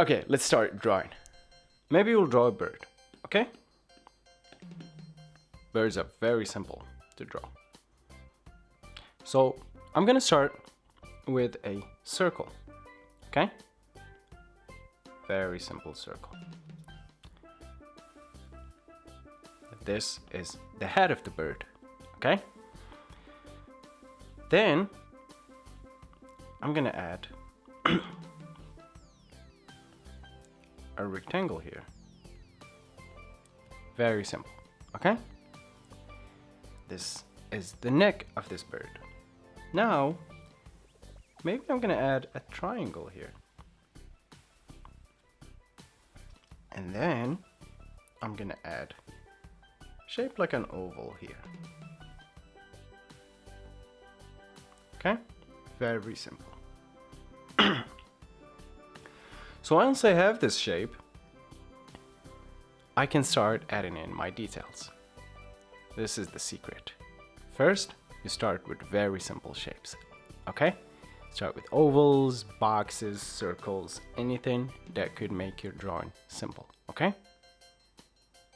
Okay, let's start drawing. Maybe we'll draw a bird, okay? Birds are very simple to draw. So I'm gonna start with a circle, okay? Very simple circle. This is the head of the bird, okay? Then I'm gonna add a rectangle here. Very simple, okay? This is the neck of this bird. Now, maybe I'm gonna add a triangle here. And then I'm gonna add shape like an oval here. Okay? Very simple. So once I have this shape, I can start adding in my details. This is the secret. First, you start with very simple shapes. Okay? Start with ovals, boxes, circles, anything that could make your drawing simple. Okay?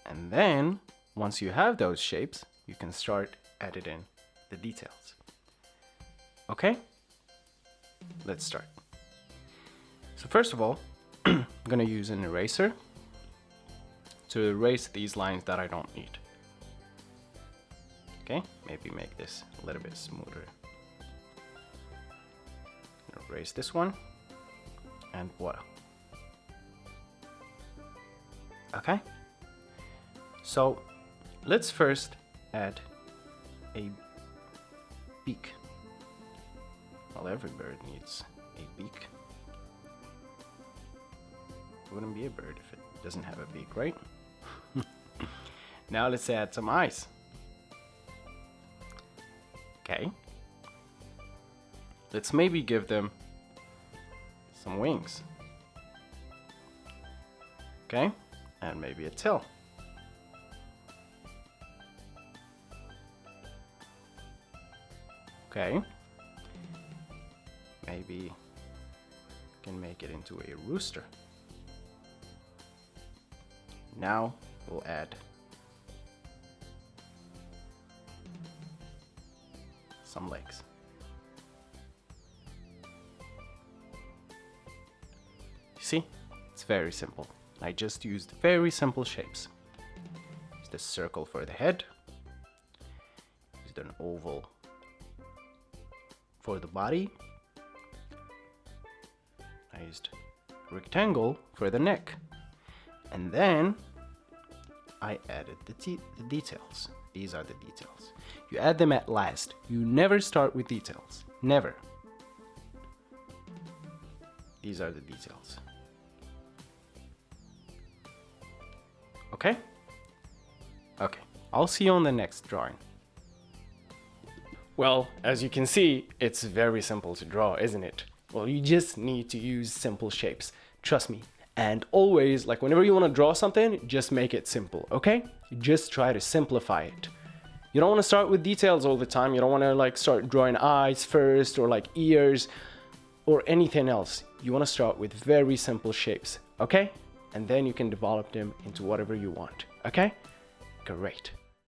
And then, once you have those shapes, you can start editing the details. Okay? Let's start. So first of all, I'm gonna use an eraser to erase these lines that I don't need. Okay, maybe make this a little bit smoother. Erase this one, and voila. Okay, so let's first add a beak. Well, every bird needs a beak. It wouldn't be a bird if it doesn't have a beak, right? Now let's add some eyes. Okay. Let's maybe give them some wings. Okay, and maybe a tail. Okay. Maybe can make it into a rooster. Now we'll add some legs. You see, it's very simple. I just used very simple shapes. Used a circle for the head. Used an oval for the body. I used a rectangle for the neck. And then I added the details. These are the details. You add them at last. You never start with details. Never. These are the details. Okay? Okay. I'll see you on the next drawing. Well, as you can see, it's very simple to draw, isn't it? Well, you just need to use simple shapes. Trust me. And always, like whenever you want to draw something, just make it simple, okay? Just try to simplify it. You don't want to start with details all the time. You don't want to like start drawing eyes first or like ears or anything else. You want to start with very simple shapes, okay? And then you can develop them into whatever you want, okay? Great.